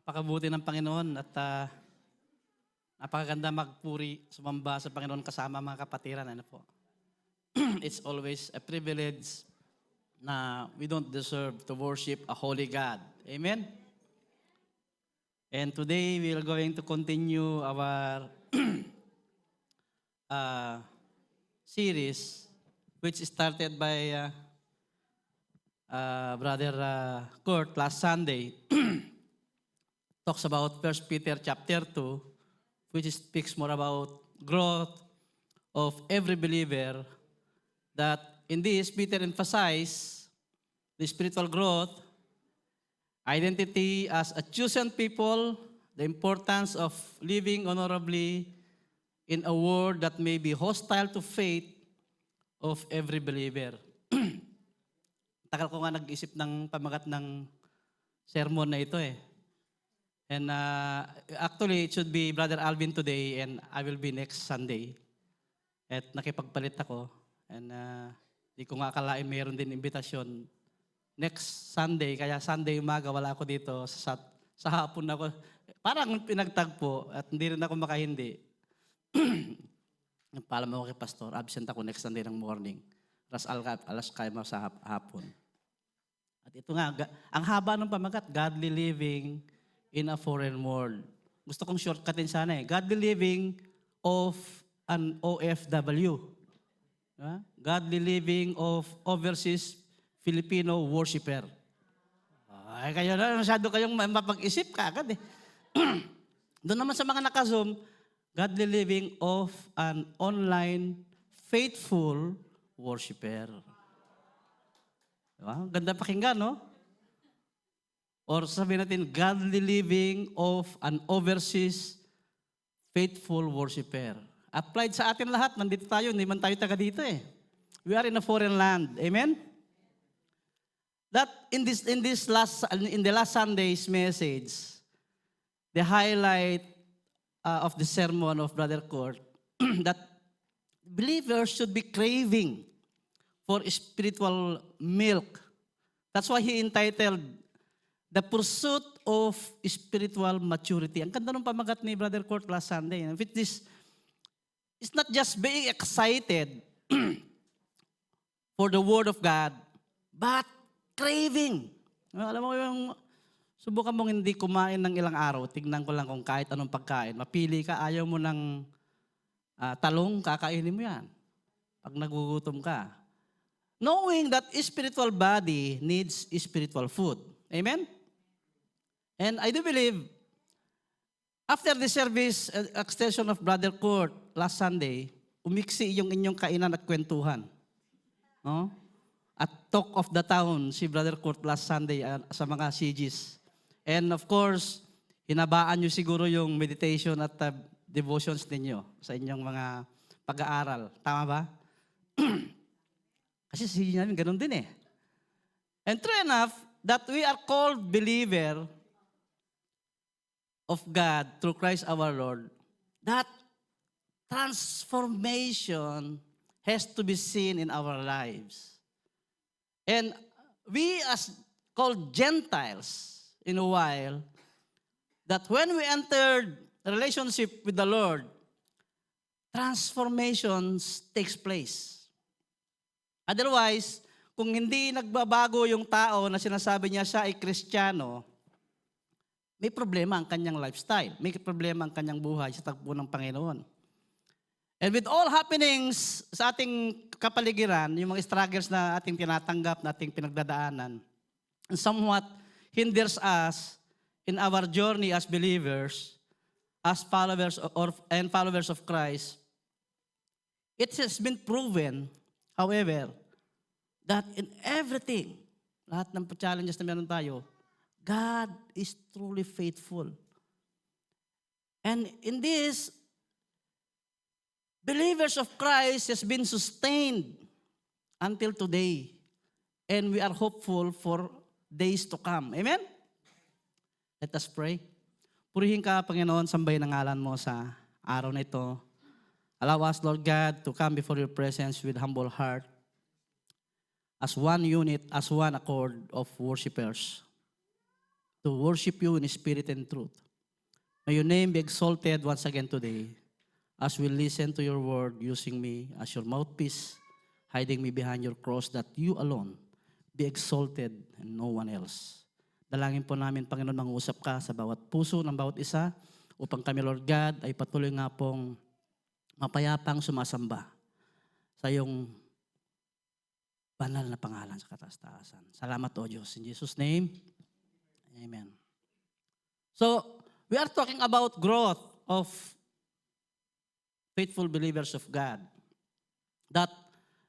Napakabuti ng Panginoon at napakaganda magpuri, sumamba sa Panginoon kasama mga kapatiran. Ano po? It's always a privilege na we don't deserve to worship a holy God. Amen? And today we are going to continue our series which started by Brother Kurt last Sunday. Talks about 1 Peter chapter 2, which speaks more about growth of every believer. That in this, Peter emphasized the spiritual growth, identity as a chosen people, the importance of living honorably in a world that may be hostile to faith of every believer. Tagal ko nga nag-isip ng pamagat ng sermon na ito eh. And actually, it should be Brother Alvin today and I will be next Sunday. At nakipagpalit ako. And di ko nga akalain mayroon din imbitasyon next Sunday. Kaya Sunday umaga wala ako dito. Sa hapon ako. Parang pinagtagpo at hindi rin ako makahindi. Paalam ako kay Pastor. Absent ako next Sunday ng morning. Alas kaya mo sa hapon. At ito nga, ang haba ng pamagat, godly living in a foreign world. Gusto kong shortcutin sana eh. Godly living of an OFW. Godly living of overseas Filipino worshiper. Ay, kayo na, masyado kayong mapag-isip ka agad eh. Doon naman sa mga naka-Zoom, godly living of an online faithful worshiper. Diba? Ganda pakinggan, no? Or sabihin natin, godly living of an overseas faithful worshiper. Applied sa atin lahat, nandito tayo, hindi man tayo taga dito eh. We are in a foreign land. Amen? That in the last Sunday's message, the highlight of the sermon of Brother Kurt, that believers should be craving for spiritual milk. That's why he entitled The Pursuit of Spiritual Maturity. Ang ganda ng pamagat ni Brother Kurt last Sunday. With this, it's not just being excited for the Word of God, but craving. Alam mo yung subukan mong hindi kumain ng ilang araw, tignan ko lang kung kahit anong pagkain. Mapili ka, ayaw mo ng talong, kakainin mo yan. Pag nagugutom ka. Knowing that spiritual body needs spiritual food. Amen? And I do believe, after the service extension of Brother Kurt last Sunday, umiksi yung inyong kainan at kwentuhan. No? At talk of the town, si Brother Kurt last Sunday sa mga CGs. And of course, hinabaan nyo siguro yung meditation at devotions ninyo sa inyong mga pag-aaral. Tama ba? Kasi CG namin ganun din eh. And true enough, that we are called believer of God through Christ our Lord, that transformation has to be seen in our lives. And we as called Gentiles in a while, that when we entered a relationship with the Lord, transformations takes place. Otherwise, kung hindi nagbabago yung tao na sinasabi niya siya ay Kristiyano, may problema ang kanyang lifestyle. May problema ang kanyang buhay sa tagpo ng Panginoon. And with all happenings sa ating kapaligiran, yung mga struggles na ating tinatanggap, na ating pinagdadaanan, somewhat hinders us in our journey as believers, as followers of Christ. It has been proven, however, that in everything, lahat ng challenges na meron tayo, God is truly faithful. And in this, believers of Christ has been sustained until today. And we are hopeful for days to come. Amen? Let us pray. Purihin ka, Panginoon, sambahin ang ngalan mo sa araw na ito. Allow us, Lord God, to come before your presence with humble heart, as one unit, as one accord of worshipers, to worship you in spirit and truth. May your name be exalted once again today as we listen to your word, using me as your mouthpiece, hiding me behind your cross, that you alone be exalted and no one else. Dalangin po namin, Panginoon, mangusap ka sa bawat puso ng bawat isa upang kami, Lord God, ay patuloy nga pong mapayapang sumasamba sa iyong banal na pangalan sa kataas-taasan. Salamat, O Diyos. In Jesus' name, amen. So, we are talking about growth of faithful believers of God. That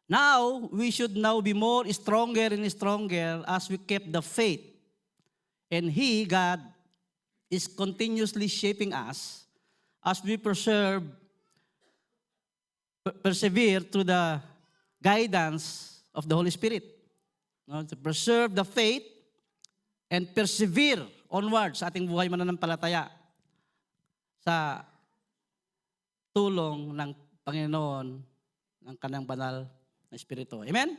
now, we should now be more stronger and stronger as we keep the faith. And He, God, is continuously shaping us as we persevere through the guidance of the Holy Spirit. To preserve the faith and persevere onward sa ating buhay mananampalataya sa tulong ng Panginoon ng Kanyang banal na Espiritu. Amen?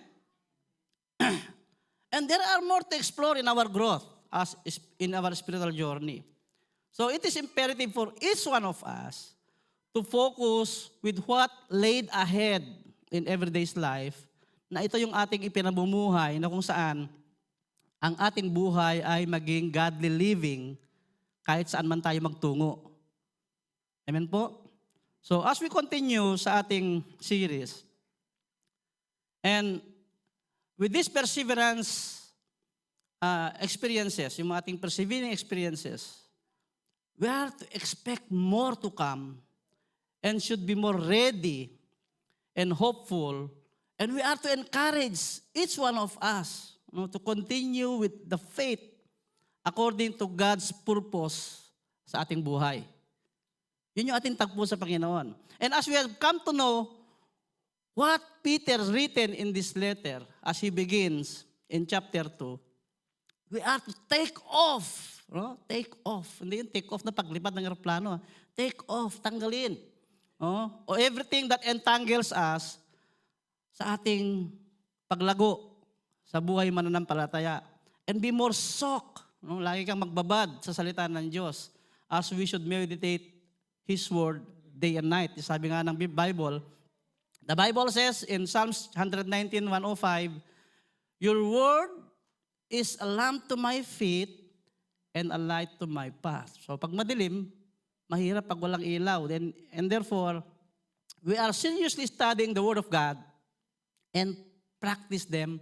And there are more to explore in our growth as in our spiritual journey. So it is imperative for each one of us to focus with what laid ahead in everyday's life, na ito yung ating ipinamumuhay na kung saan ang ating buhay ay maging godly living kahit saan man tayo magtungo. Amen po? So as we continue sa ating series, and with this perseverance experiences, yung ating persevering experiences, we are to expect more to come and should be more ready and hopeful. And we are to encourage each one of us to continue with the faith according to God's purpose sa ating buhay. Yun yung ating tagpo sa Panginoon. And as we have come to know what Peter written in this letter as he begins in chapter 2, we are to take off. No? Take off. Hindi yung take off na paglipad ng aeroplano. Take off. Tanggalin. O everything that entangles us sa ating paglago sa buhay mananampalataya. And be more soaked. No? Lagi kang magbabad sa salita ng Diyos as we should meditate His Word day and night. Sabi nga ng Bible, the Bible says in Psalms 119:105, your Word is a lamp to my feet and a light to my path. So pag madilim, mahirap pag walang ilaw. And therefore, we are seriously studying the Word of God and practice them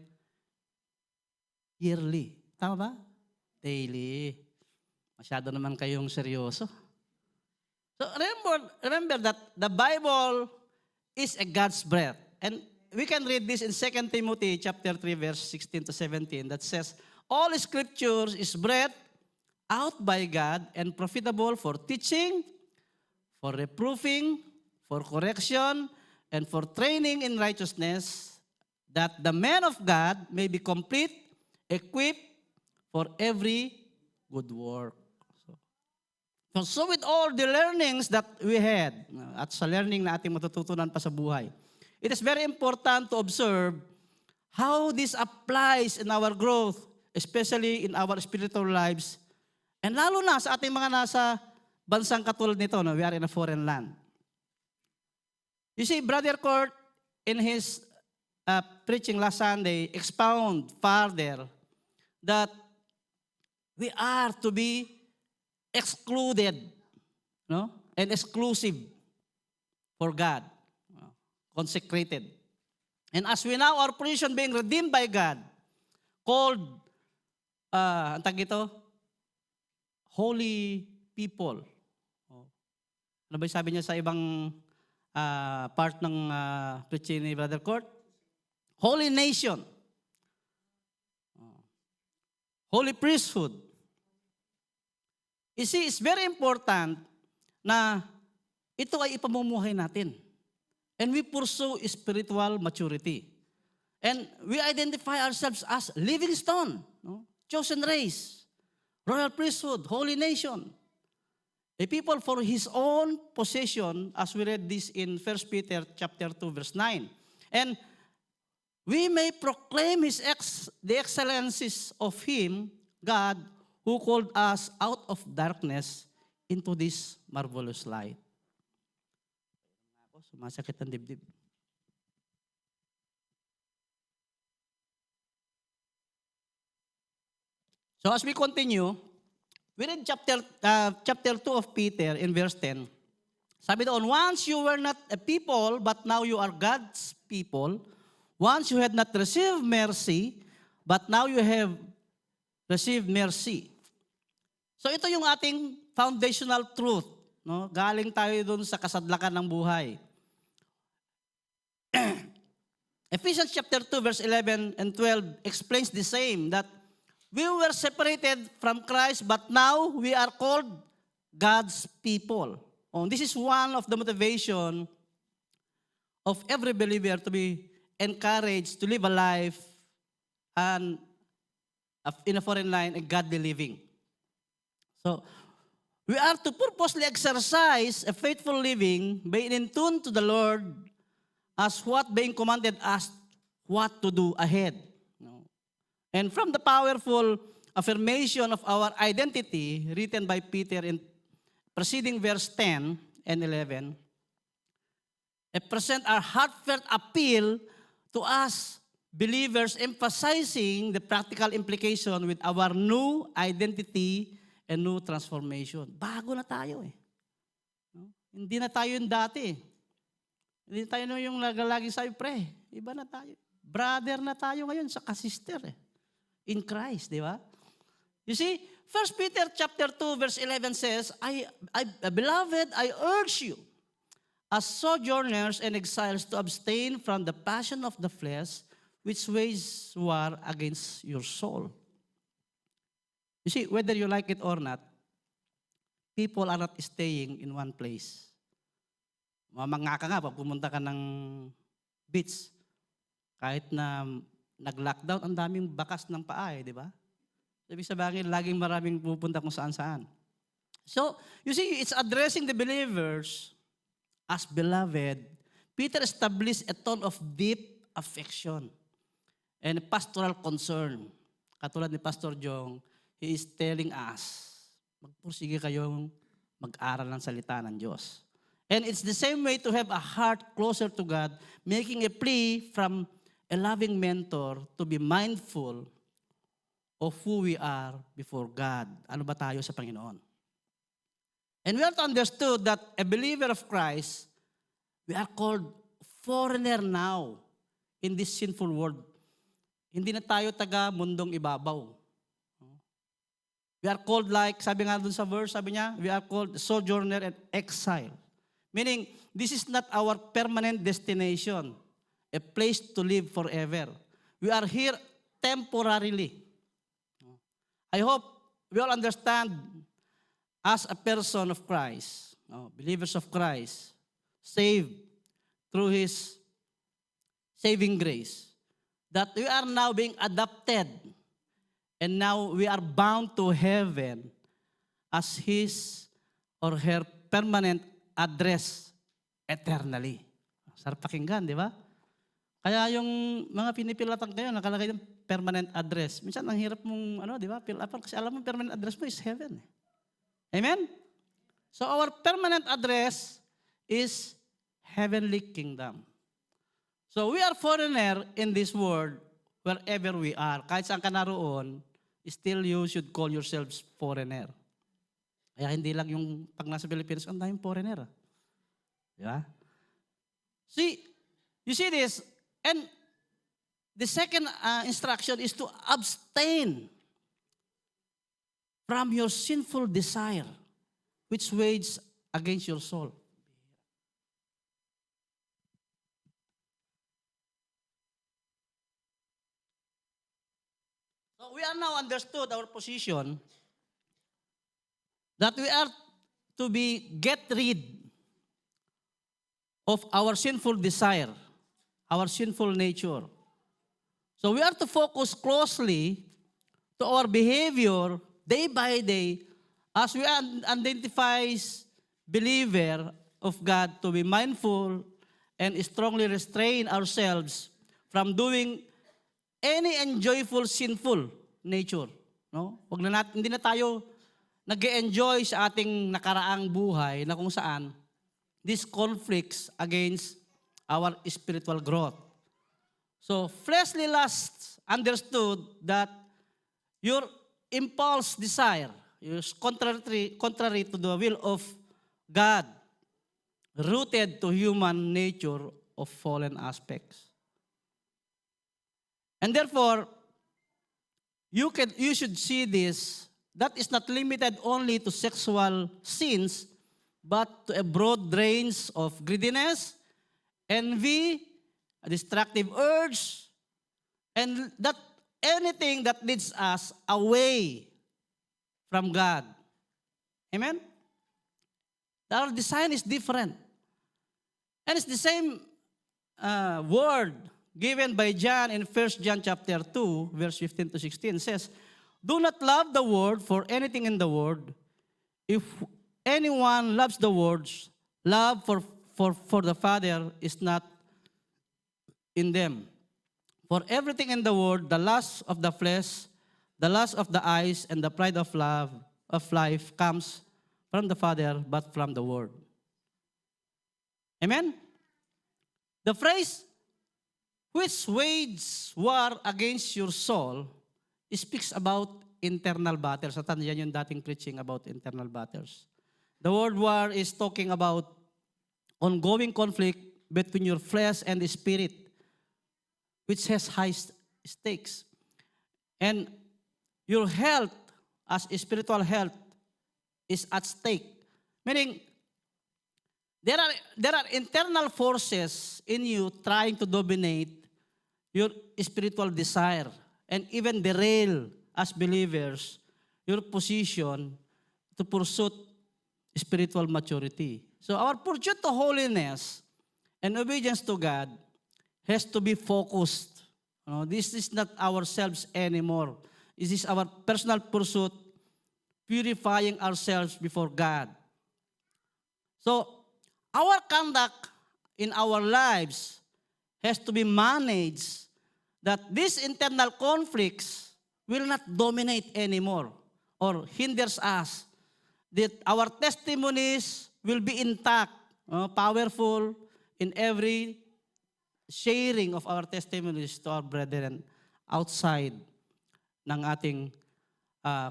yearly. Tama ba? Daily. Masyado naman kayong seryoso. So remember that the Bible is a God's breath. And we can read this in 2 Timothy chapter 3, verse 16 to 17 that says, all Scripture is breathed out by God and profitable for teaching, for reproofing, for correction, and for training in righteousness, that the man of God may be complete, equipped for every good work. So with all the learnings that we had, at sa learning na ating matututunan pa sa buhay, it is very important to observe how this applies in our growth, especially in our spiritual lives, and lalo na sa ating mga nasa bansang katulad nito, we are in a foreign land. You see, Brother Kurt, in his preaching last Sunday, expound further that we are to be excluded, and exclusive for God, consecrated. And as we now our position being redeemed by God, called, ang tag ito, holy people. Ano ba sabi niya sa ibang part ng preaching ni Brother Kurt? Holy nation. Holy priesthood. You see, it's very important na ito ay ipamumuhay natin. And we pursue spiritual maturity. And we identify ourselves as living stone, chosen race, royal priesthood, holy nation. A people for His own possession, as we read this in 1 Peter chapter 2, verse 9. And we may proclaim the excellencies of Him, God, who called us out of darkness into this marvelous light. Ako, sumasakit ang dibdib. So as we continue, we read chapter 2 of Peter in verse 10. Sabi doon, once you were not a people, but now you are God's people. Once you had not received mercy, but now you have received mercy. So ito yung ating foundational truth. No? Galing tayo doon sa kasadlakan ng buhay. Ephesians chapter 2 verse 11 and 12 explains the same, that we were separated from Christ, but now we are called God's people. This is one of the motivation of every believer to be encouraged to live a life and in a foreign line, a godly living. So, we are to purposely exercise a faithful living, being in tune to the Lord as what being commanded us what to do ahead. And from the powerful affirmation of our identity written by Peter in preceding verse 10 and 11, it present our heartfelt appeal to us believers, emphasizing the practical implication with our new identity and new transformation. Bago na tayo eh. No? Hindi na tayo yung dati. Hindi tayo yung lagi sabi, pre, iba na tayo. Brother na tayo ngayon sa sister eh. In Christ, di ba? You see, 1 Peter chapter 2 verse 11 says, Beloved, I urge you, as sojourners and exiles, to abstain from the passion of the flesh, which wage war against your soul. You see, whether you like it or not, people are not staying in one place. Mamanga ka nga pag pumunta ka ng beach. Kahit na nag-lockdown, ang daming bakas ng paa eh, di ba? Sabi sa bagay, laging maraming pupunta kung saan-saan. So, you see, it's addressing the believers as beloved. Peter established a tone of deep affection and pastoral concern. Katulad ni Pastor Jong, he is telling us, magpursige kayong mag-aral ng salita ng Diyos. And it's the same way to have a heart closer to God, making a plea from a loving mentor to be mindful of who we are before God. Ano ba tayo sa Panginoon? And we have to understand that a believer of Christ, we are called foreigner now in this sinful world. Hindi na tayo taga mundong ibabaw. We are called like, sabi nga dun sa verse, sabi niya, we are called sojourner and exile. Meaning, this is not our permanent destination, a place to live forever. We are here temporarily. I hope we all understand, as a person of Christ, believers of Christ, saved through His saving grace, that we are now being adopted, and now we are bound to heaven as His or her permanent address eternally. Sarap pakinggan, di ba? Kaya yung mga pinipilatan kayo, nakalagay yung permanent address. Minsan, ang hirap mong, di ba, fill up, kasi alam mo, permanent address mo is heaven. Amen? So, our permanent address is heavenly kingdom. So, we are foreigner in this world wherever we are. Kahit saan ka naroon, still you should call yourselves foreigner. Kaya hindi lang yung pag nasa Pilipinas, ang daming foreigner. Di ba? See, you see this, and the second instruction is to abstain from your sinful desire, which wage against your soul. So we are now understood our position that we are to get rid of our sinful desire, our sinful nature. So we are to focus closely to our behavior day by day as we identifies believer of God to be mindful and strongly restrain ourselves from doing any unjoyful sinful nature. No? Hindi na tayo nag-enjoy sa ating nakaraang buhay na kung saan this conflicts against our spiritual growth. So, fleshly lusts understood that your impulse desire is contrary to the will of God, rooted to human nature of fallen aspects. And therefore, you should see this, that is not limited only to sexual sins, but to a broad range of greediness, envy, a destructive urge, and that anything that leads us away from God. Amen? Our design is different. And it's the same word given by John in 1 John chapter 2, verse 15 to 16 says, "Do not love the world for anything in the world. If anyone loves the world, love for the Father is not in them. For everything in the world, the lust of the flesh, the lust of the eyes, and the pride of life comes from the Father, but from the world." Amen? The phrase, "which wage war against your soul," speaks about internal battles. Yan yung dating preaching about internal battles. The word war is talking about ongoing conflict between your flesh and the spirit, which has high stakes. And your health, as spiritual health, is at stake. Meaning, there are internal forces in you trying to dominate your spiritual desire and even derail, as believers, your position to pursue spiritual maturity. So our pursuit to holiness and obedience to God has to be focused. This is not ourselves anymore. This is our personal pursuit, purifying ourselves before God. So, our conduct in our lives has to be managed that these internal conflicts will not dominate anymore or hinders us. That our testimonies will be intact, powerful in every sharing of our testimonies to our brethren outside ng ating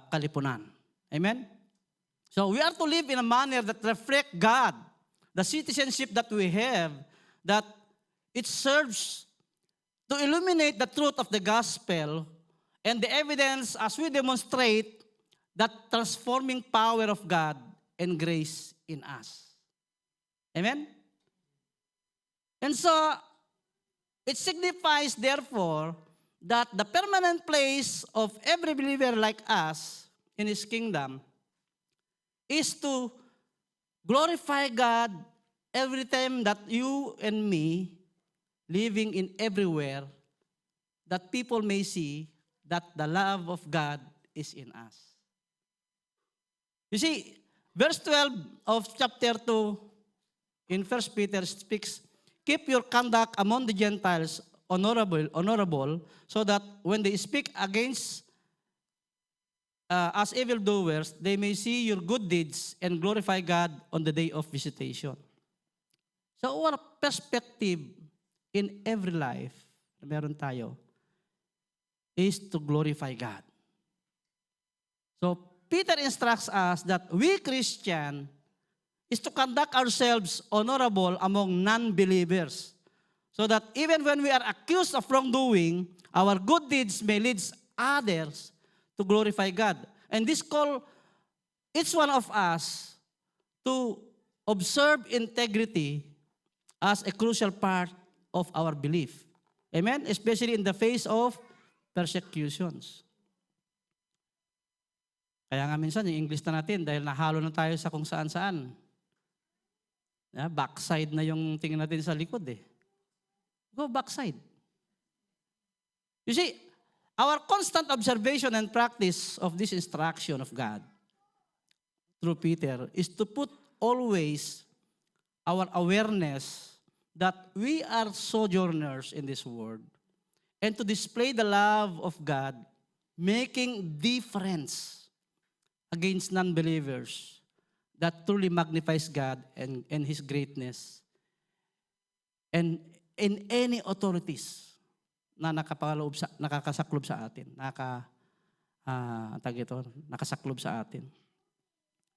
kalipunan. Amen? So we are to live in a manner that reflect God, the citizenship that we have, that it serves to illuminate the truth of the gospel and the evidence as we demonstrate that transforming power of God and grace in us. Amen? And so, it signifies, therefore, that the permanent place of every believer like us in His kingdom is to glorify God every time that you and me living in everywhere, that people may see that the love of God is in us. You see, verse 12 of chapter 2 in 1 Peter speaks, "Keep your conduct among the Gentiles honorable, so that when they speak against as evildoers, they may see your good deeds and glorify God on the day of visitation." So our perspective in every life na meron tayo is to glorify God. So Peter instructs us that we Christian is to conduct ourselves honorable among non-believers, so that even when we are accused of wrongdoing, our good deeds may lead others to glorify God. And this call each one of us to observe integrity as a crucial part of our belief. Amen? Especially in the face of persecutions. Kaya nga minsan, yung English na natin, dahil nahalo na tayo sa kung saan-saan. Backside na yung tingin natin sa likod eh. Go backside. You see, our constant observation and practice of this instruction of God through Peter is to put always our awareness that we are sojourners in this world and to display the love of God making difference against non-believers that truly magnifies God and His greatness. And in any authorities na nakakasaklob sa atin, nakasaklob sa atin.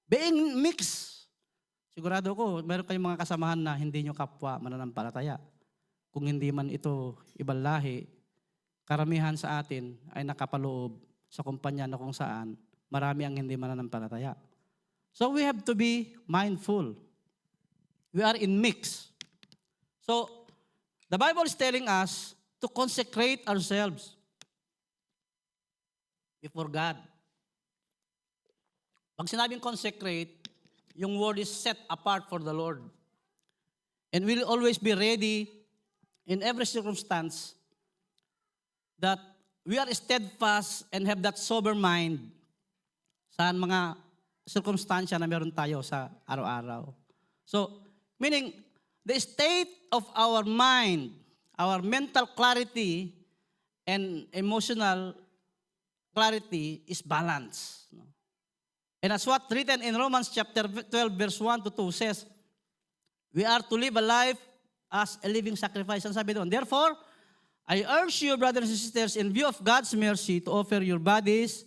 Being mixed. Sigurado ko, meron kayong mga kasamahan na hindi nyo kapwa mananampalataya. Kung hindi man ito ibang lahi, karamihan sa atin ay nakapaloob sa kumpanya na kung saan marami ang hindi mananampalataya. So we have to be mindful. We are in mix. So, the Bible is telling us to consecrate ourselves before God. Pag sinabing consecrate, yung word is set apart for the Lord. And we'll always be ready in every circumstance that we are steadfast and have that sober mind sa mga circumstansya na meron tayo sa araw-araw. So, meaning, the state of our mind, our mental clarity, and emotional clarity is balance. And that's what written in Romans chapter 12, verse 1 to 2 says, we are to live a life as a living sacrifice. Ang sabi doon, therefore, I urge you, brothers and sisters, in view of God's mercy, to offer your bodies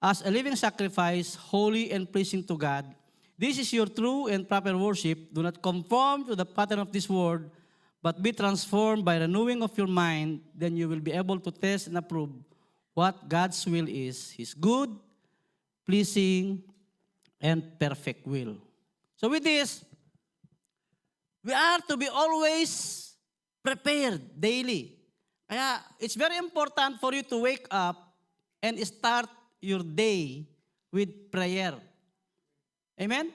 as a living sacrifice, holy and pleasing to God. This is your true and proper worship. Do not conform to the pattern of this world, but be transformed by renewing of your mind. Then you will be able to test and approve what God's will is, His good, pleasing, and perfect will. So with this, we are to be always prepared daily. Kaya it's very important for you to wake up and start your day with prayer. Amen?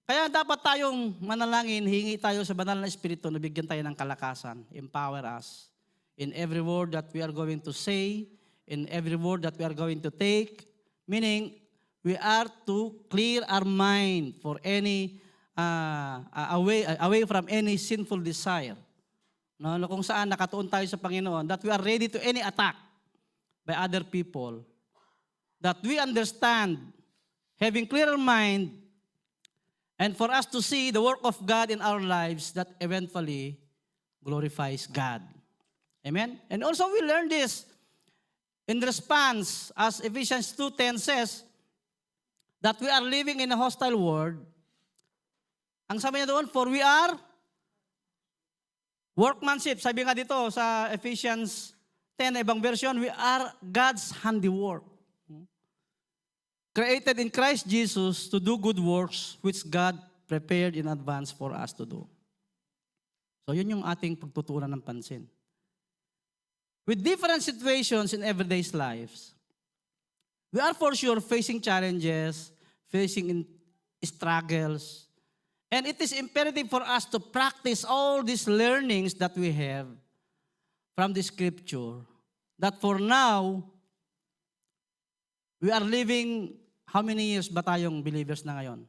Kaya dapat tayong manalangin, hingi tayo sa banal na Espiritu na bigyan tayo ng kalakasan, empower us in every word that we are going to say, in every word that we are going to take, meaning we are to clear our mind for any away from any sinful desire. No, kung saan nakatuon tayo sa Panginoon, that we are ready to any attack by other people, that we understand, having clearer mind, and for us to see the work of God in our lives that eventually glorifies God. Amen? And also we learn this in response, as Ephesians 2:10 says, that we are living in a hostile world. Ang sabi niya doon, for we are workmanship. Sabi nga dito sa Ephesians 10, ibang version, we are God's handiwork. Created in Christ Jesus to do good works which God prepared in advance for us to do. So yun yung ating pagtutuunan ng pansin. With different situations in everyday's lives, we are for sure facing challenges, facing struggles, and it is imperative for us to practice all these learnings that we have from the Scripture, that for now, we are living, how many years ba tayong believers na ngayon?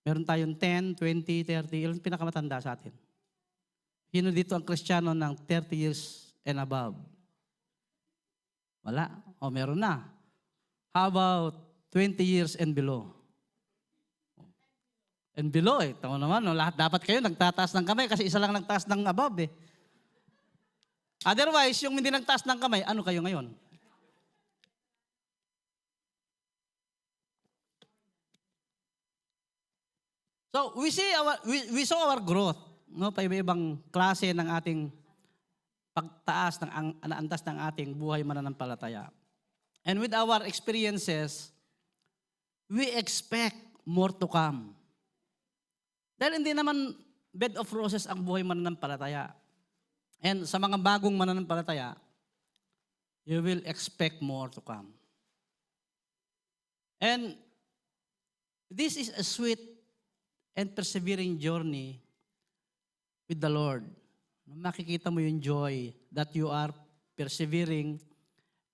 Meron tayong 10, 20, 30, ilan pinakamatanda sa atin? Sino dito ang Kristiyano ng 30 years and above? Wala. O meron na. How about 20 years and below? And below tama naman, no? Lahat dapat kayo nagtataas ng kamay kasi isa lang nagtaas ng above eh. Otherwise, yung hindi nagtaas ng kamay, ano kayo ngayon? So, we saw our growth, no? Paiba-ibang klase ng ating pagtaas ng antas ng ating buhay mananampalataya. And with our experiences, we expect more to come. Dahil hindi naman bed of roses ang buhay mananampalataya. And sa mga bagong mananampalataya, you will expect more to come. And this is a sweet and persevering journey with the Lord. Makikita mo yung joy that you are persevering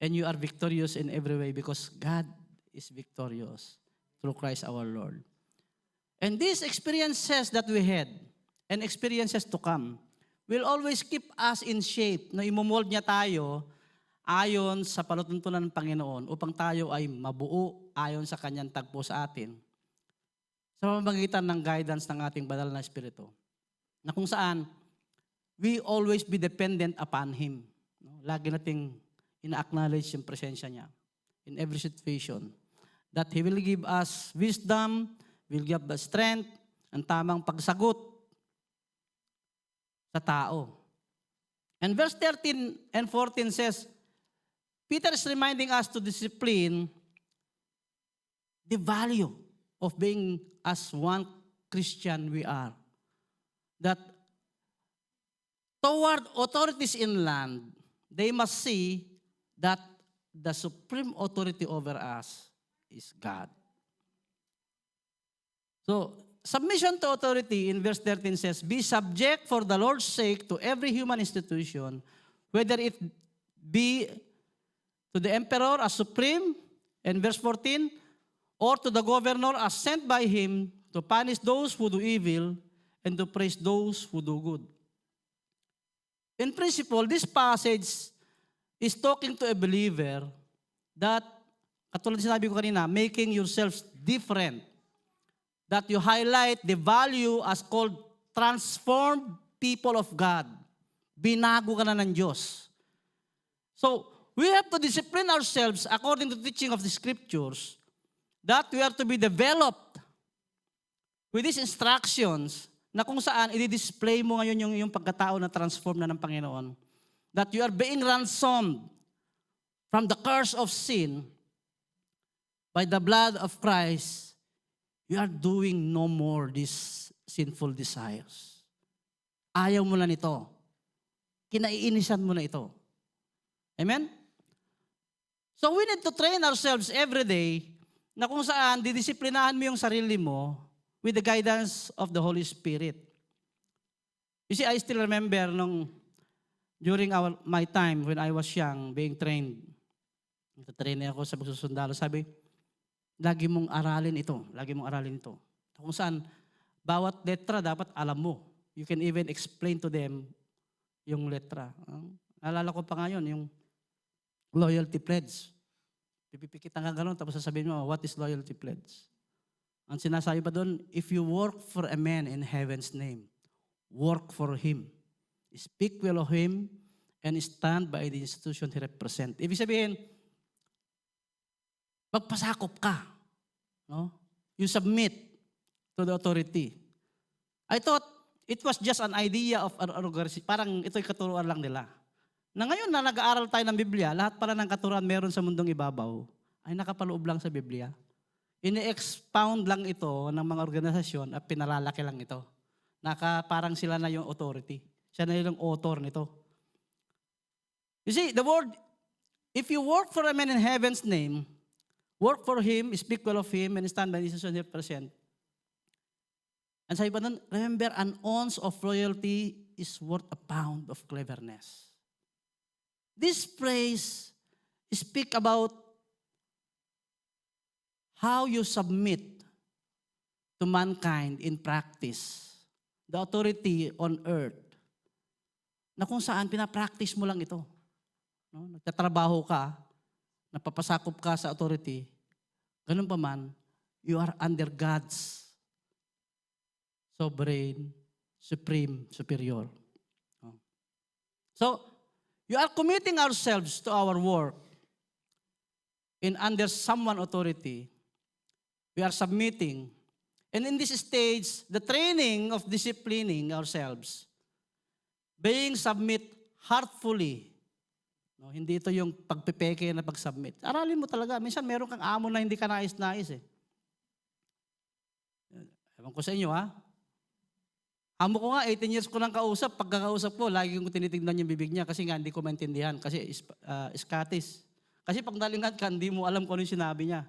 and you are victorious in every way because God is victorious through Christ our Lord. And these experiences that we had and experiences to come will always keep us in shape. No, imomold niya tayo ayon sa panutuntunan ng Panginoon upang tayo ay mabuo ayon sa Kanyang tagpo sa atin sa pamamagitan ng guidance ng ating banal na Espiritu. Na kung saan, we always be dependent upon Him. No? Lagi nating ina-acknowledge yung presensya niya in every situation. That He will give us wisdom, will give us strength, ang tamang pagsagot sa tao. And verse 13 and 14 says, Peter is reminding us to discipline the value of being as one Christian we are. That toward authorities in land, they must see that the supreme authority over us is God. So, submission to authority in verse 13 says, be subject for the Lord's sake to every human institution, whether it be to the emperor as supreme, and verse 14, or to the governor as sent by him to punish those who do evil and to praise those who do good. In principle, this passage is talking to a believer that, katulad sinabi ko kanina, making yourselves different. That you highlight the value as called transformed people of God. Binago ka na ng Diyos. So, we have to discipline ourselves according to the teaching of the Scriptures that we are to be developed with these instructions na kung saan i-display mo ngayon yung pagkatao na transform na ng Panginoon. That you are being ransomed from the curse of sin by the blood of Christ. You are doing no more these sinful desires. Ayaw mo na nito. Kinaiinisan mo na ito. Amen? So we need to train ourselves every day na kung saan didisiplinahan mo yung sarili mo with the guidance of the Holy Spirit. You see, I still remember during my time when I was young, being trained. Nagtatrain ako sa pagsusundalo. Sabi, lagi mong aralin ito. Lagi mong aralin ito. Kung saan, bawat letra dapat alam mo. You can even explain to them yung letra. Naalala ko pa ngayon, yung loyalty pledge. Pipipikitan ka gano'n, tapos sasabihin mo, what is loyalty pledge? Ang sinasabi pa doon, if you work for a man in heaven's name, work for him. Speak well of him and stand by the institution he represents. Ibig sabihin, magpasakop ka. No? You submit to the authority. I thought it was just an idea of an organization. Parang ito'y katuruan lang nila. Na ngayon na nag-aaral tayo ng Biblia, lahat pala ng katuruan meron sa mundong ibabaw, ay nakapaloob lang sa Biblia. Ini-expound lang ito ng mga organisasyon at pinalalaki lang ito. Parang sila na yung authority. Siya na yung author nito. You see, the word, if you work for a man in heaven's name, work for him, speak well of him, and stand by the institution he represents. And sabi pa nun, remember, an ounce of loyalty is worth a pound of cleverness. This phrase speak about how you submit to mankind in practice, the authority on earth, na kung saan pinapractice mo lang ito. No? Nagtatrabaho ka, napapasakop ka sa authority, ganun pa man, you are under God's sovereign, supreme, superior. No? So, you are committing ourselves to our work in under someone authority. We are submitting. And in this stage, the training of disciplining ourselves, being submit heartfully. No, hindi ito yung pagpipeke na pag-submit. Aralin mo talaga. Minsan meron kang amo na hindi ka nais-nais eh. Ewan ko sa inyo ha. Amo ko nga, 18 years ko nang kausap. Pagkakausap ko, lagi kong tinitignan yung bibig niya kasi nga hindi ko maintindihan. Kasi Scottish. Kasi pag nalingat ka, hindi mo alam kung ano yung sinabi niya.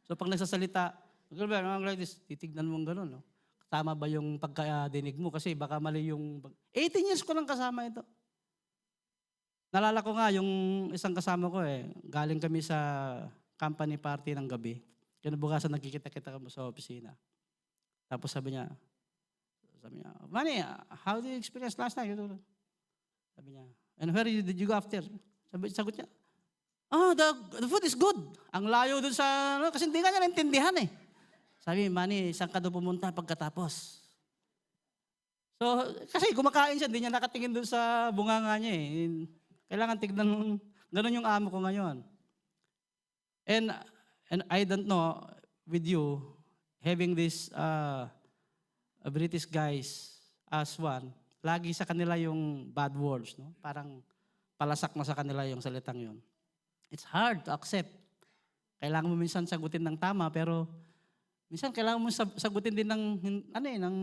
So pag nagsasalita, like this, titignan mo gano'n. No? Tama ba yung pagkadinig mo? Kasi baka mali yung... 18 years ko nang kasama ito. Nalala ko nga, yung isang kasama ko galing kami sa company party ng gabi. Kinabukasan nagkikita-kita kami sa opisina. Tapos sabi niya, Manny, how did you experience last night? Sabi niya, and where did you go after? Sagot niya, Oh, the food is good. Ang layo dun sa, ano, kasi hindi nga niya naintindihan eh. Sabi, Manny, saan ka doon pumunta pagkatapos? So, kasi kumakain siya, hindi niya nakatingin dun sa bunganga niya eh. Kailangan tignan, ganun yung amo ko ngayon. And, and I don't know, with you, having this British guys as one, lagi sa kanila yung bad words, no? Parang palasak na sa kanila yung salitang yun. It's hard to accept. Kailangan mo minsan sagutin ng tama, pero minsan kailangan mo sagutin din ng, ng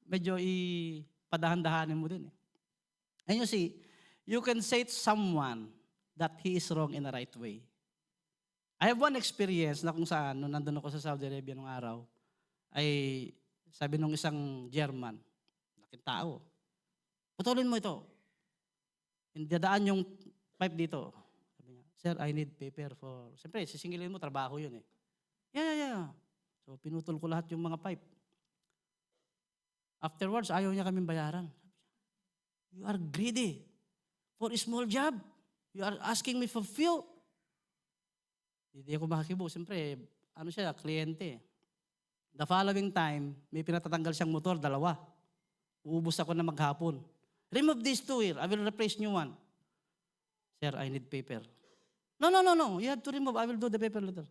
medyo ipadahan-dahanin mo din. And you see, you can say to someone that he is wrong in the right way. I have one experience na kung saan, nung nandun ako sa Saudi Arabia nung araw, ay sabi nung isang German, laking tao, putulin mo ito. Hindi dadaan yung pipe dito. Sabi niya, sir, I need paper for... Siyempre, sisingilin mo, trabaho yun eh. Yeah. So, pinutol ko lahat yung mga pipe. Afterwards, ayaw niya kaming bayaran. You are greedy. For a small job, you are asking me for few. Hindi ako makakibo. Siyempre, ano siya, kliyente. The following time, may pinatatanggal siyang motor, 2. Uubos ako na maghapon. Remove these 2 here. I will replace new one. Sir, I need paper. No. You have to remove. I will do the paper later.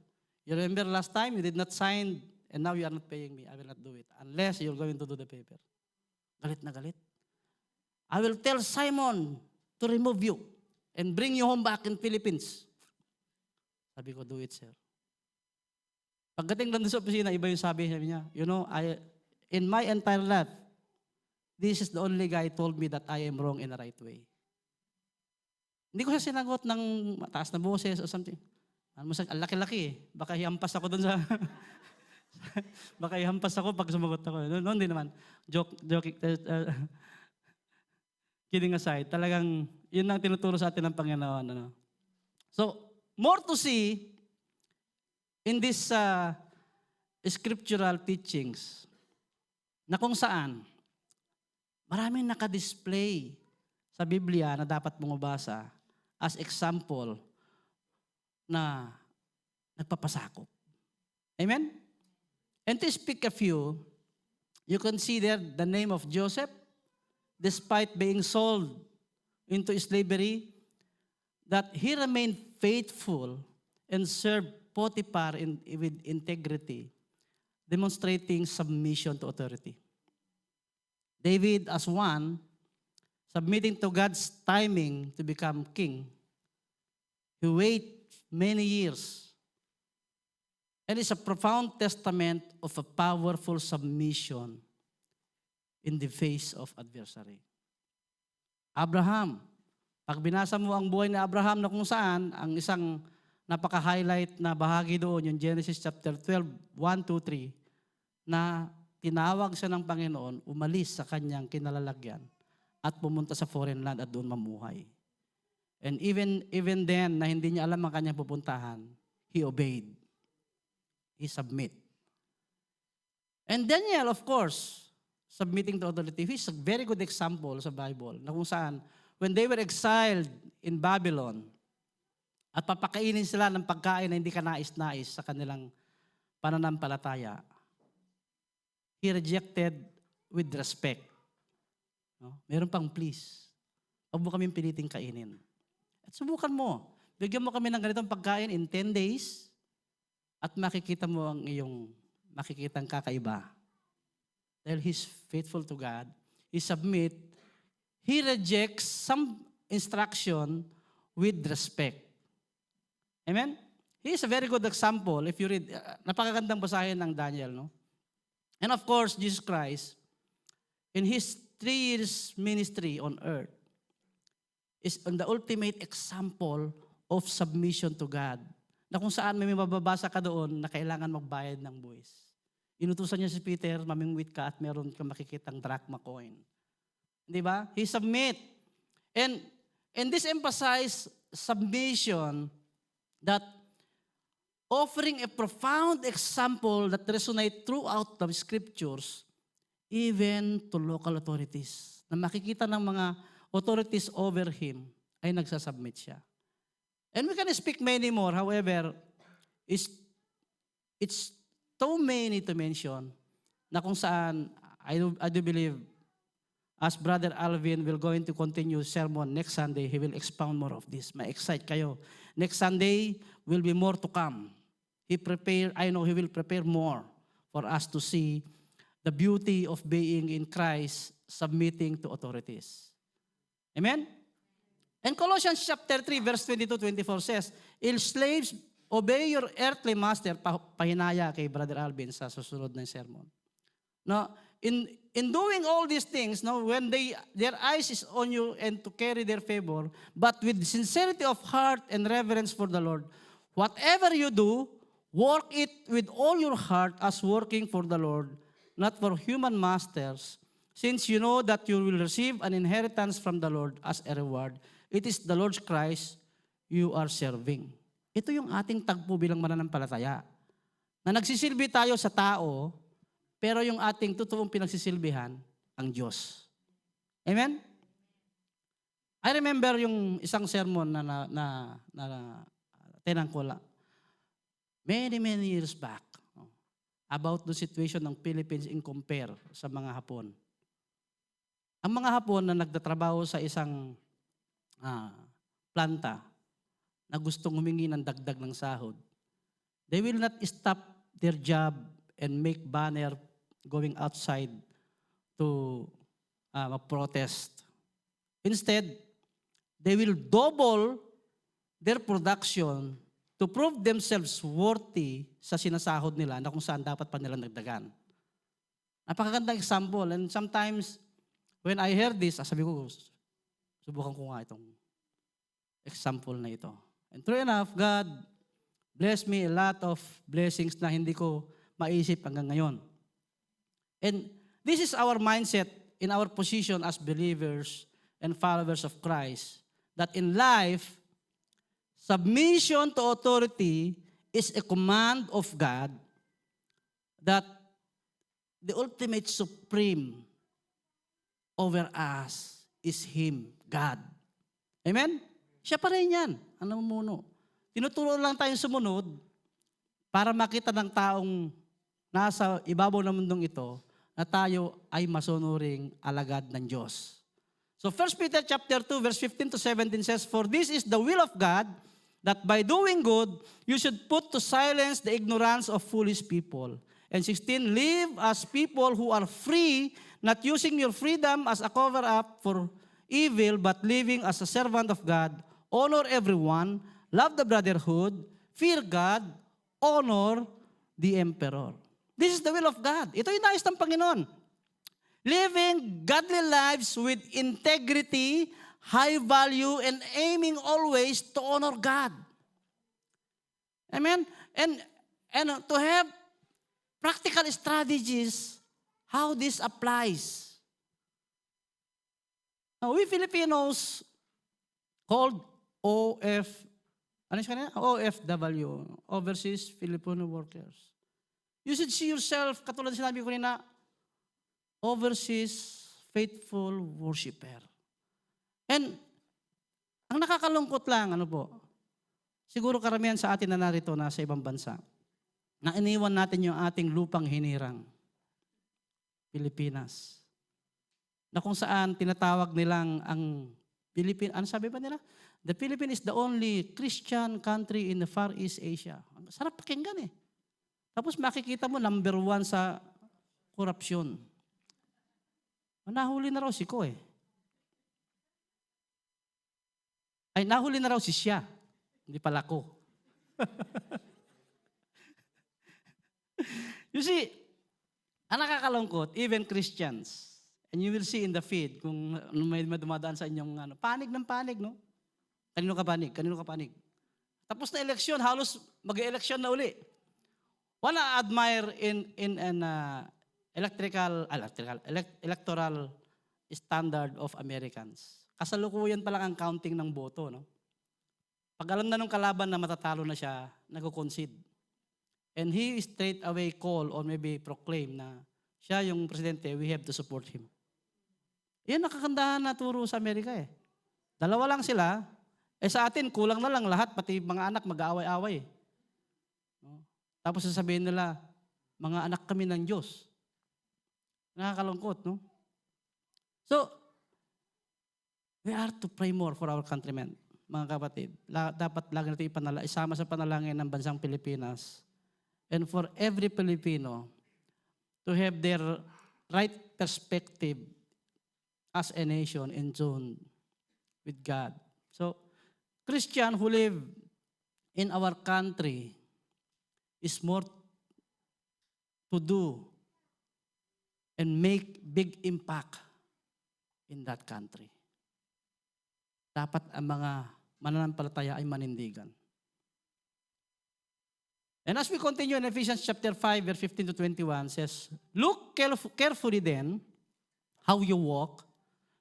You remember last time, you did not sign, and now you are not paying me. I will not do it. Unless you're going to do the paper. Galit na galit. I will tell Simon to remove you and bring you home back in Philippines. Sabi ko, do it, sir. Pagdating lang sa opisina, iba yung sabi niya, you know, in my entire life, this is the only guy told me that I am wrong in the right way. Hindi ko siya sinagot ng mataas na boses o something. Ang laki-laki eh. Baka hihampas ako dun sa... Baka hihampas ako pag sumagot ako. No, hindi naman. Joking. Kidding aside, talagang yun ang tinuturo sa atin ng Panginoon. Ano? So, more to see in this scriptural teachings na kung saan maraming nakadisplay sa Biblia na dapat mong mabasa as example na nagpapasakop. Amen? And to speak a few, you can see there the name of Joseph, despite being sold into slavery, that he remained faithful and served Potiphar with integrity, demonstrating submission to authority. David, as one, submitting to God's timing to become king, he waited many years. And it's a profound testament of a powerful submission in the face of adversary. Abraham, pag binasa mo ang buhay ni Abraham na kung saan, ang isang napaka-highlight na bahagi doon, yung Genesis chapter 12, 1, 2, 3, na tinawag siya ng Panginoon, umalis sa kanyang kinalalagyan at pumunta sa foreign land at doon mamuhay. And even then, na hindi niya alam ang kanyang pupuntahan, he obeyed. He submit. And Daniel, of course, submitting to authority, he's a very good example sa Bible na kung saan, when they were exiled in Babylon, at papakainin sila ng pagkain na hindi ka nais-nais sa kanilang pananampalataya, he rejected with respect. No? Meron pang please. Huwag mo kaming piliting kainin. At subukan mo. Bigyan mo kami ng ganitong pagkain in 10 days at makikita mo ang iyong makikitang kakaiba. Dahil he's faithful to God, he submit, he rejects some instruction with respect. Amen? He is a very good example. If you read, napakagandang basahin ng Daniel, no? And of course, Jesus Christ, in His 3 years ministry on earth, is on the ultimate example of submission to God. Na kung saan may mababasa ka doon na kailangan magbayad ng buwis. Inutusan niya si Peter, mamingwit ka at meron kang makikitang drachma coin. Di ba? He submit. And this emphasize submission that offering a profound example that resonate throughout the scriptures, even to local authorities. Na makikita ng mga authorities over him, ay nagsasubmit siya. And we can speak many more. However, it's, it's too many to mention na kung saan I do believe as Brother Alvin will going to continue sermon next Sunday, he will expound more of this. Ma-excite kayo. Next Sunday will be more to come. I know he will prepare more for us to see the beauty of being in Christ, submitting to authorities. Amen? And Colossians chapter 3, verse 22-24 says, slaves, obey your earthly master. Pahinaya kay Brother Alvin sa susunod na sermon. No, in doing all these things, no, when their eyes is on you and to carry their favor, but with sincerity of heart and reverence for the Lord, whatever you do, work it with all your heart as working for the Lord, not for human masters, since you know that you will receive an inheritance from the Lord as a reward. It is the Lord's Christ you are serving. Ito yung ating tagpo bilang mananampalataya. Na nagsisilbi tayo sa tao, pero yung ating totoong pinagsisilbihan, ang Diyos. Amen? I remember yung isang sermon na tinangkula many years back about the situation ng Philippines in compare sa mga Hapon. Ang mga Hapon na nagtatrabaho sa isang planta na gustong humingi ng dagdag ng sahod, they will not stop their job and make banner going outside to protest. Instead, they will double their production to prove themselves worthy sa sinasahod nila na kung saan dapat pa nila nagdagan. Napakagandang example. And sometimes, when I heard this, sabi ko, subukan ko nga itong example na ito. And true enough, God blessed me a lot of blessings na hindi ko maisip hanggang ngayon. And this is our mindset in our position as believers and followers of Christ, that in life, submission to authority is a command of God, that the ultimate supreme over us is Him, God. Amen? Siya pa rin yan, ang namumuno. Tinuturo lang tayong sumunod para makita ng taong nasa ibabaw ng mundong ito na tayo ay masunuring alagad ng Diyos. So 1 Peter chapter 2 verse 15-17 says, "For this is the will of God, that by doing good, you should put to silence the ignorance of foolish people." And 16, "Live as people who are free, not using your freedom as a cover-up for evil, but living as a servant of God. Honor everyone, love the brotherhood, fear God, honor the emperor." This is the will of God. Ito yung nais ng Panginoon. Living godly lives with integrity, high value, and aiming always to honor God. Amen? And to have practical strategies how this applies. Now, we Filipinos called OFW, Overseas Filipino Workers. You should see yourself, katulad sinabi ko na, overseas faithful worshiper. And ang nakakalungkot lang, siguro karamihan sa atin na narito na sa ibang bansa, na iniwan natin yung ating lupang hinirang, Pilipinas. Na kung saan tinatawag nilang ang Philippines, ano sabi ba nila? The Philippines is the only Christian country in the Far East Asia. Ang sarap pakinggan eh. Tapos makikita mo, number 1 sa korupsyon. Nahuli na raw si Ko eh. Ay, nahuli na raw si siya. Hindi pala ko. You see, ang nakakalungkot, even Christians, and you will see in the feed, kung may dumadaan sa inyong panig ng panig, no? Kanino ka panig? Kanino ka panig? Tapos na eleksyon, halos mag-eleksyon na uli. Wanna admire in an electoral standard of Americans. Kasalukuyan pa lang ang counting ng boto, no? Pag alam na ng kalaban na matatalo na siya, nag-concede. And he straight away call or maybe proclaim na siya yung presidente, we have to support him. Yan nakakandahan na turo sa Amerika eh. Dalawa lang sila, Sa atin, kulang na lang lahat, pati mga anak mag-aaway-away. No? Tapos sasabihin nila, mga anak kami ng Diyos. Nakakalungkot, no? So, we are to pray more for our countrymen, mga kapatid. Dapat lagi natin isama sa panalangin ng bansang Pilipinas. And for every Filipino to have their right perspective as a nation in tune with God. So, Christian who live in our country is more to do and make big impact in that country. Dapat ang mga mananampalataya ay manindigan. And as we continue in Ephesians chapter 5, verse 15 to 21 says, look carefully then how you walk,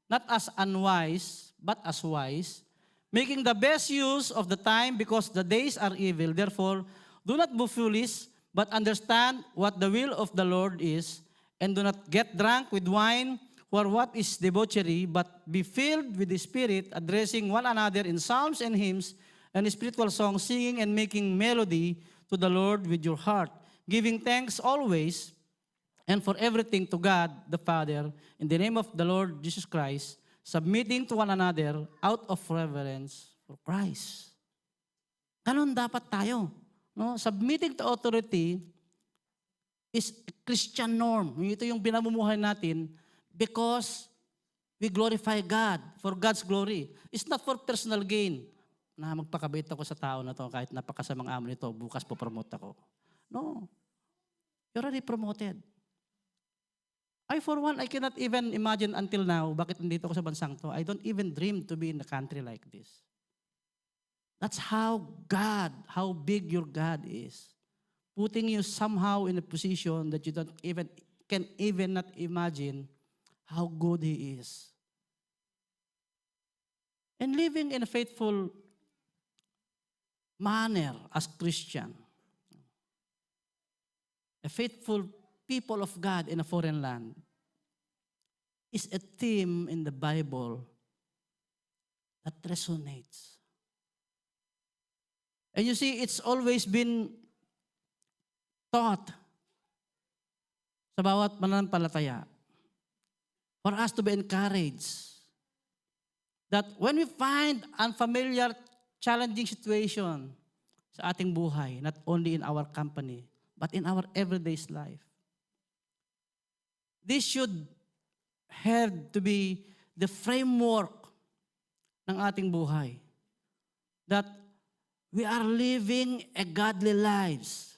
not as unwise, but as wise, making the best use of the time because the days are evil. Therefore, do not be foolish, but understand what the will of the Lord is, and do not get drunk with wine or what is debauchery, but be filled with the Spirit, addressing one another in psalms and hymns and spiritual songs, singing and making melody to the Lord with your heart, giving thanks always and for everything to God the Father, in the name of the Lord Jesus Christ, submitting to one another out of reverence for Christ. Ganon dapat tayo. No? Submitting to authority is a Christian norm. Ito yung pinamumuhay natin because we glorify God for God's glory. It's not for personal gain na magpakabait ako sa tao na to kahit napakasamang amo nito, bukas po promote ako. No. You're already promoted. For one, I cannot even imagine until now bakit nandito ako sa bansang to. I don't even dream to be in a country like this. That's how big your God is. Putting you somehow in a position that you can even not imagine how good He is. And living in a faithful manner as Christian. A faithful people of God in a foreign land is a theme in the Bible that resonates. And you see, it's always been taught sa bawat mananampalataya for us to be encouraged that when we find unfamiliar, challenging situation sa ating buhay, not only in our company, but in our everyday life, this should have to be the framework ng ating buhay. That we are living a godly lives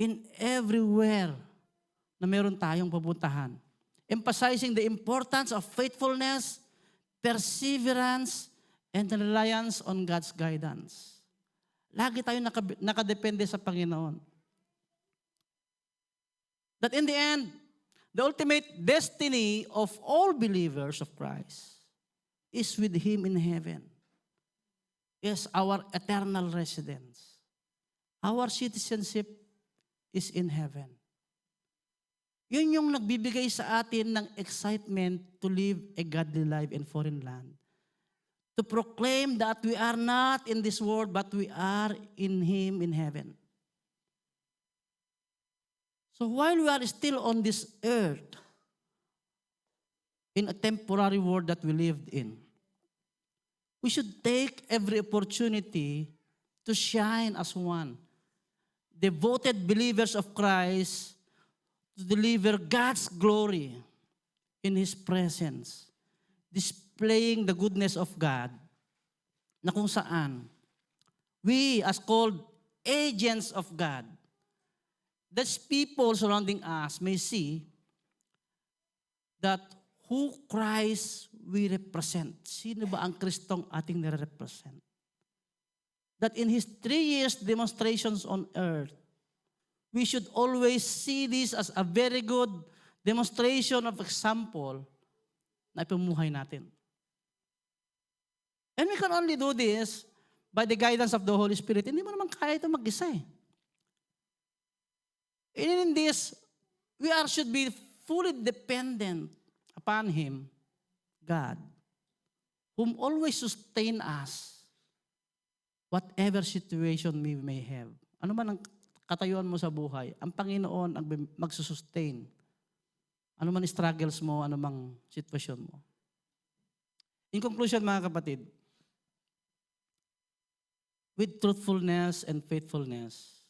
in everywhere na meron tayong pupuntahan. Emphasizing the importance of faithfulness, perseverance, and reliance on God's guidance. Lagi tayo nakadepende sa Panginoon. That in the end, the ultimate destiny of all believers of Christ is with Him in heaven. Is our eternal residence. Our citizenship is in heaven. Yun yung nagbibigay sa atin ng excitement to live a godly life in foreign land. To proclaim that we are not in this world, but we are in Him in heaven. So while we are still on this earth, in a temporary world that we lived in, we should take every opportunity to shine as one. Devoted believers of Christ to deliver God's glory in His presence. Displaying the goodness of God na kung saan we as called agents of God, that people surrounding us may see that who Christ we represent. Sino ba ang Kristong ating nire-represent? That in His 3 years demonstrations on earth, we should always see this as a very good demonstration of example na ipumuhay natin. And we can only do this by the guidance of the Holy Spirit. Hindi mo naman kaya ito mag-isa eh. And in this, we should be fully dependent upon Him, God. whom always sustain us, whatever situation we may have. Ano man ang katayuan mo sa buhay, ang Panginoon ang magsusustain. Ano man struggles mo, ano mang sitwasyon mo. In conclusion, mga kapatid, with truthfulness and faithfulness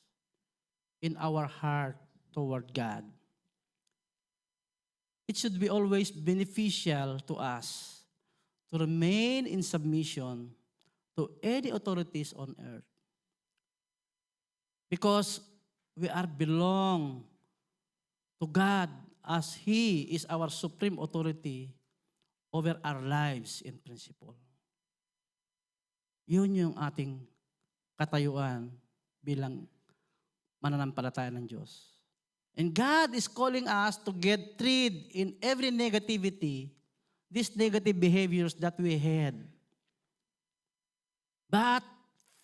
in our heart toward God, it should be always beneficial to us to remain in submission to any authorities on earth. Because we are belong to God as He is our supreme authority over our lives in principle. Yun yung ating katayuan bilang mananampalataya ng Diyos. And God is calling us to get rid in every negativity, these negative behaviors that we had. But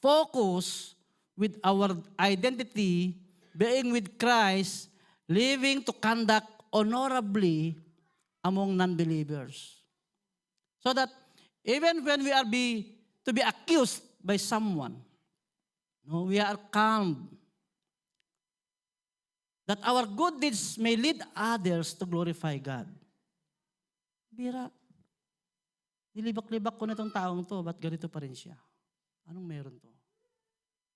focus with our identity, being with Christ, living to conduct honorably among non-believers. So that even when we are to be accused by someone, we are calm. That our good deeds may lead others to glorify God. Bira, nilibak-libak ko na itong taong to, ba't ganito pa rin siya? Anong meron to?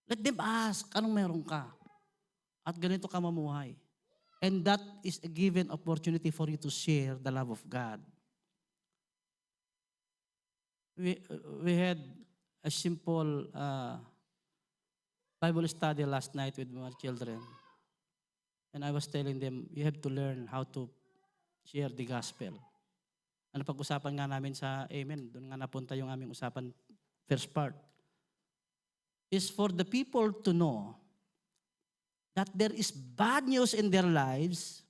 Let them ask, anong meron ka? At ganito ka mamuhay. And that is a given opportunity for you to share the love of God. We had a simple Bible study last night with my children. And I was telling them, you have to learn how to share the gospel. Ano pag-usapan nga namin sa Amen, doon nga napunta yung aming usapan, first part, is for the people to know that there is bad news in their lives.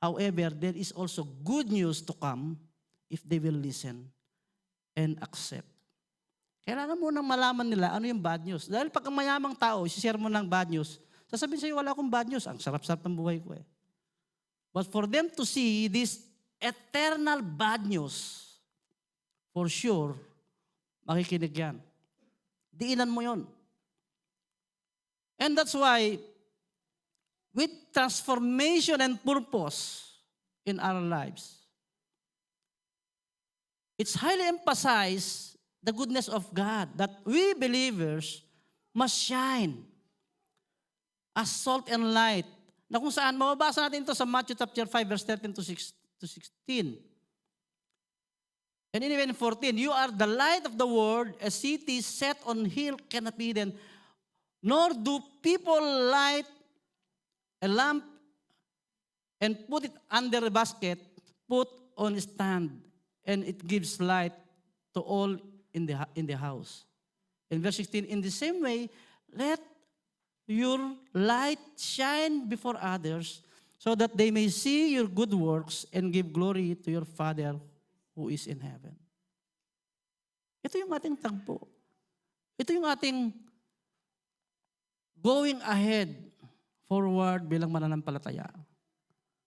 However, there is also good news to come if they will listen and accept. Kailangan mo nang malaman nila ano yung bad news. Dahil pag ang mayamang tao, isi-share mo ng bad news, sasabihin sa'yo, wala akong bad news. Ang sarap-sarap ng buhay ko eh. But for them to see this eternal bad news, for sure, makikinig yan. Diinan mo yon. And that's why, with transformation and purpose in our lives, it's highly emphasized the goodness of God that we believers must shine as salt and light. Na kung saan, mababasa natin ito sa Matthew chapter 5, verse 13 to 16. And even 14, you are the light of the world, a city set on hill cannot be hidden, nor do people light a lamp and put it under a basket, put on a stand, and it gives light to all in the house. In verse 16, in the same way, let your light shine before others so that they may see your good works and give glory to your Father who is in heaven. Ito yung ating tagpo. Ito yung ating going ahead forward bilang mananampalataya.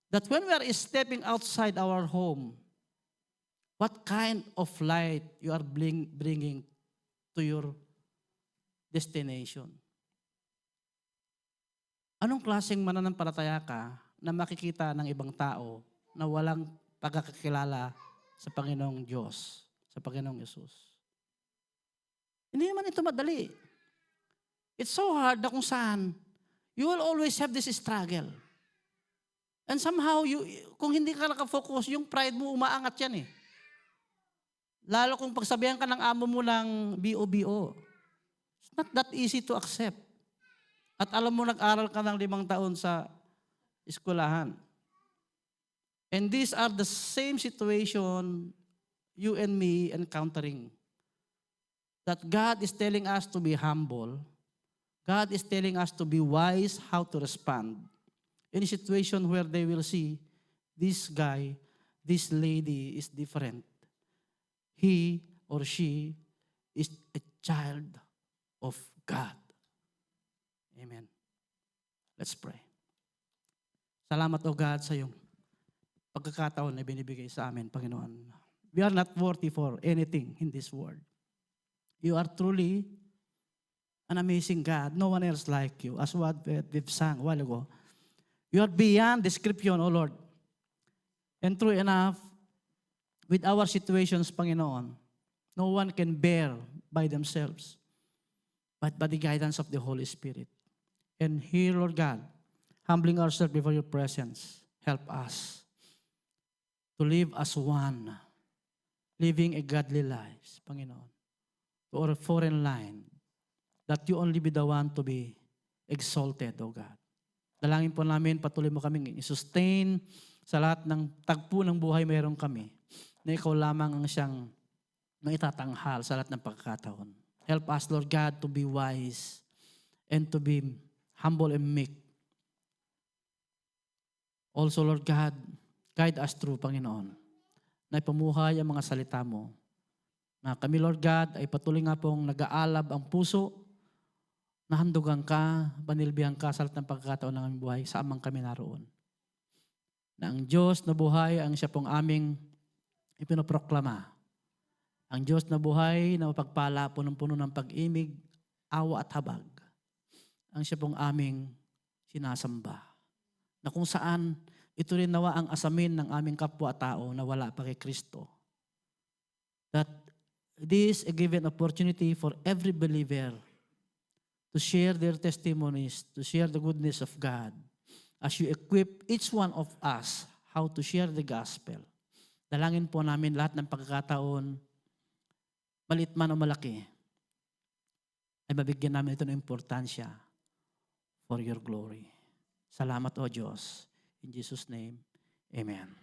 That when we are stepping outside our home, what kind of light you are bringing to your destination? Anong klaseng mananampalataya ka na makikita ng ibang tao na walang pagkakakilala sa Panginoong Diyos, sa Panginoong Yesus? Hindi naman ito madali. It's so hard na kung saan you will always have this struggle. And somehow, kung hindi ka nakafocus, yung pride mo umaangat yan eh. Lalo kung pagsabihan ka ng amo mo ng BO-BO. It's not that easy to accept. At alam mo, nag-aral ka ng 5 taon sa eskwelahan. And these are the same situation you and me encountering. That God is telling us to be humble. God is telling us to be wise how to respond in a situation where they will see this guy, this lady is different. He or she is a child of God. Amen. Let's pray. Salamat, O God, sa iyong pagkakataon na binibigay sa amin, Panginoon. We are not worthy for anything in this world. You are truly an amazing God. No one else like you. As what we've sang a while ago. You are beyond description, O Lord. And true enough, with our situations, Panginoon, no one can bear by themselves, but by the guidance of the Holy Spirit. And here, Lord God, humbling ourselves before your presence, help us to live as one, living a godly life, Panginoon, to our foreign line, that you only be the one to be exalted, O God. Dalangin po namin, patuloy mo kaming i-sustain sa lahat ng tagpo ng buhay mayroon kami, na ikaw lamang ang siyang maitatanghal sa lahat ng pagkakataon. Help us, Lord God, to be wise and to be humble and meek. Also, Lord God, guide us through, Panginoon, na ipamuhay ang mga salita mo. Na kami, Lord God, ay patuloy nga pong nag-aalab ang puso, nahandugan ka, panilbihan ka sa lahat ng pagkakataon ng aming buhay, sa amang kami naroon. Na ang Diyos na buhay ang siya pong aming ipinoproklama. Ang Diyos na buhay na mapagpala, punong-puno ng pag-ibig, awa at habag. Ang siya pong aming sinasamba. Na kung saan ito rin nawa ang asamin ng aming kapwa-tao na wala pa kay Kristo. That this is a given opportunity for every believer to share their testimonies, to share the goodness of God, as you equip each one of us how to share the gospel. Dalangin po namin lahat ng pagkakataon, maliit man o malaki, ay mabigyan namin ito ng importansya for your glory. Salamat, O Diyos. In Jesus' name, amen.